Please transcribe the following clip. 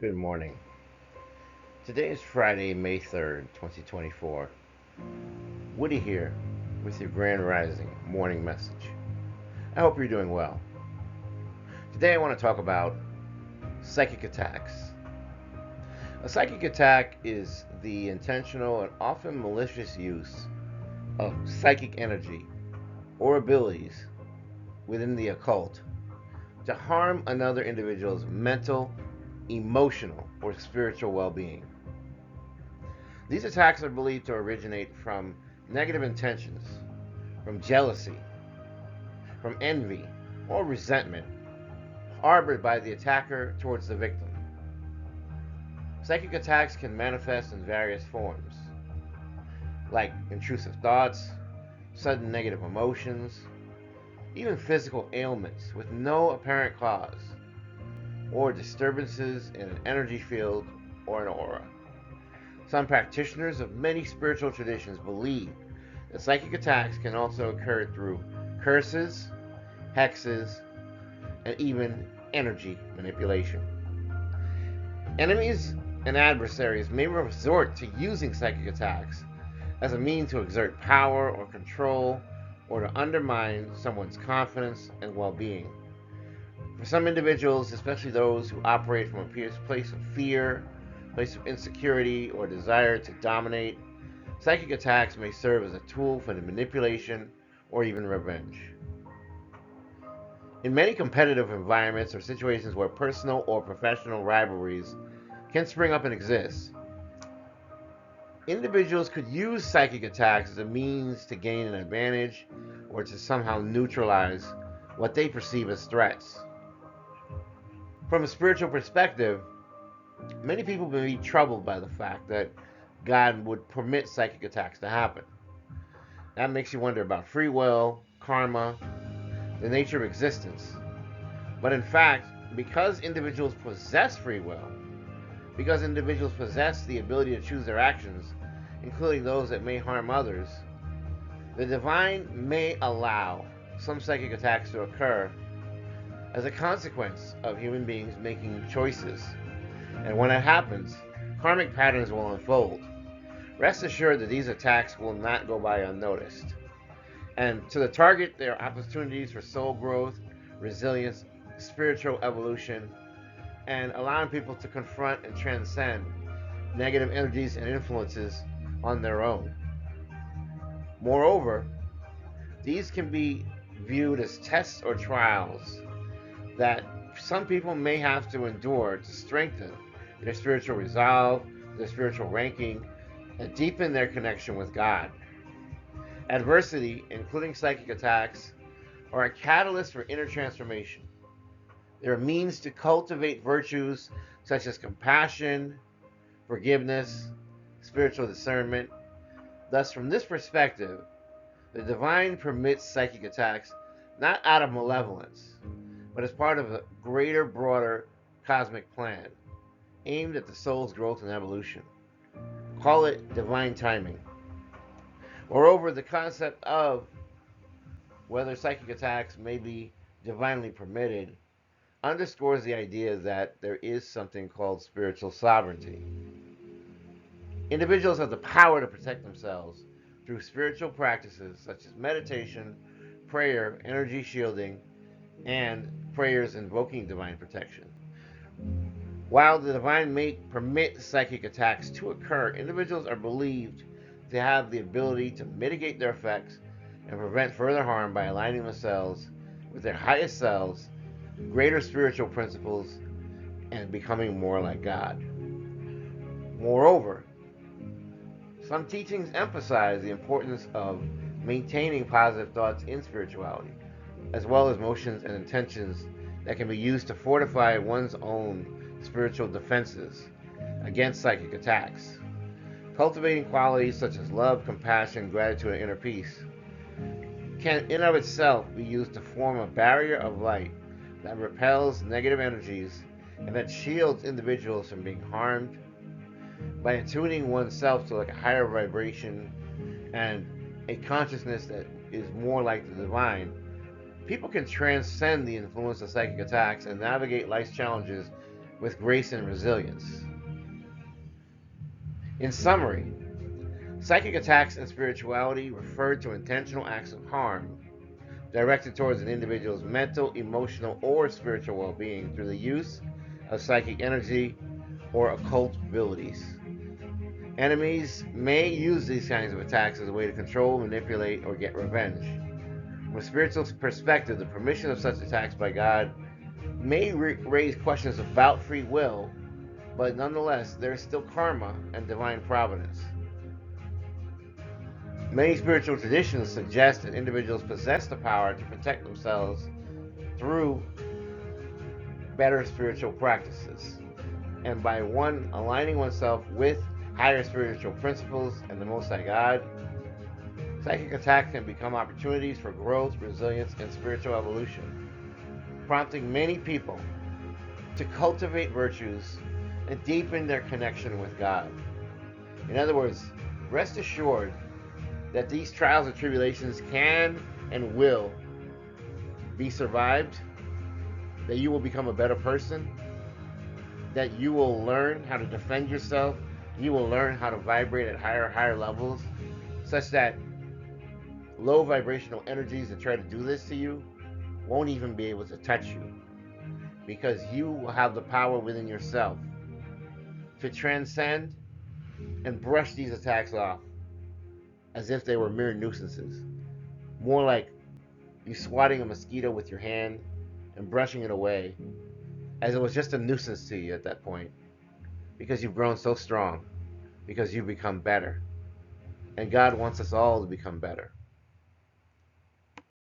Good morning. Today is Friday, May 3rd, 2024. Woody here with your Grand Rising morning message. I hope you're doing well. Today I want to talk about psychic attacks. A psychic attack is the intentional and often malicious use of psychic energy or abilities within the occult to harm another individual's mental, emotional, or spiritual well being. These attacks are believed to originate from negative intentions, from jealousy, from envy, or resentment harbored by the attacker towards the victim. Psychic attacks can manifest in various forms, like intrusive thoughts, sudden negative emotions, even physical ailments with no apparent cause, or disturbances in an energy field or an aura. Some practitioners of many spiritual traditions believe that psychic attacks can also occur through curses, hexes, and even energy manipulation. Enemies and adversaries may resort to using psychic attacks as a means to exert power or control or to undermine someone's confidence and well being. For some individuals, especially those who operate from a place of fear, place of insecurity, or desire to dominate, psychic attacks may serve as a tool for the manipulation or even revenge. In many competitive environments or situations where personal or professional rivalries can spring up and exist, individuals could use psychic attacks as a means to gain an advantage or to somehow neutralize what they perceive as threats. From a spiritual perspective, many people may be troubled by the fact that God would permit psychic attacks to happen. That makes you wonder about free will, karma, the nature of existence. But in fact, because individuals possess free will, because individuals possess the ability to choose their actions, including those that may harm others, the divine may allow some psychic attacks to occur as a consequence of human beings making choices. And when it happens, karmic patterns will unfold. Rest assured that these attacks will not go by unnoticed. And to the target, there are opportunities for soul growth, resilience, spiritual evolution, and allowing people to confront and transcend negative energies and influences on their own. Moreover, these can be viewed as tests or trials that some people may have to endure to strengthen their spiritual resolve, their spiritual ranking, and deepen their connection with God. Adversity, including psychic attacks, are a catalyst for inner transformation. They're a means to cultivate virtues such as compassion, forgiveness, spiritual discernment. Thus, from this perspective, the divine permits psychic attacks not out of malevolence, but as part of a greater, broader cosmic plan aimed at the soul's growth and evolution. Call it divine timing. Moreover, the concept of whether psychic attacks may be divinely permitted underscores the idea that there is something called spiritual sovereignty. Individuals have the power to protect themselves through spiritual practices such as meditation, prayer, energy shielding, and prayers invoking divine protection. While the divine may permit psychic attacks to occur, individuals are believed to have the ability to mitigate their effects and prevent further harm by aligning themselves with their highest selves, greater spiritual principles, and becoming more like God. Moreover, some teachings emphasize the importance of maintaining positive thoughts in spirituality, as well as motions and intentions that can be used to fortify one's own spiritual defenses against psychic attacks. Cultivating qualities such as love, compassion, gratitude, and inner peace can, in of itself, be used to form a barrier of light that repels negative energies and that shields individuals from being harmed by attuning oneself to like a higher vibration and a consciousness that is more like the divine. People can transcend the influence of psychic attacks and navigate life's challenges with grace and resilience. In summary, psychic attacks and spirituality refer to intentional acts of harm directed towards an individual's mental, emotional, or spiritual well-being through the use of psychic energy or occult abilities. Enemies may use these kinds of attacks as a way to control, manipulate, or get revenge. From a spiritual perspective, the permission of such attacks by God may raise questions about free will, but nonetheless, there is still karma and divine providence. Many spiritual traditions suggest that individuals possess the power to protect themselves through better spiritual practices, and by aligning oneself with higher spiritual principles and the Most High God, psychic attacks can become opportunities for growth, resilience, and spiritual evolution, prompting many people to cultivate virtues and deepen their connection with God. In other words, rest assured that these trials and tribulations can and will be survived, that you will become a better person, that you will learn how to defend yourself, you will learn how to vibrate at higher levels, such that low vibrational energies that try to do this to you won't even be able to touch you, because you will have the power within yourself to transcend and brush these attacks off as if they were mere nuisances. More like you swatting a mosquito with your hand and brushing it away, as it was just a nuisance to you at that point, because you've grown so strong, because you've become better. And God wants us all to become better.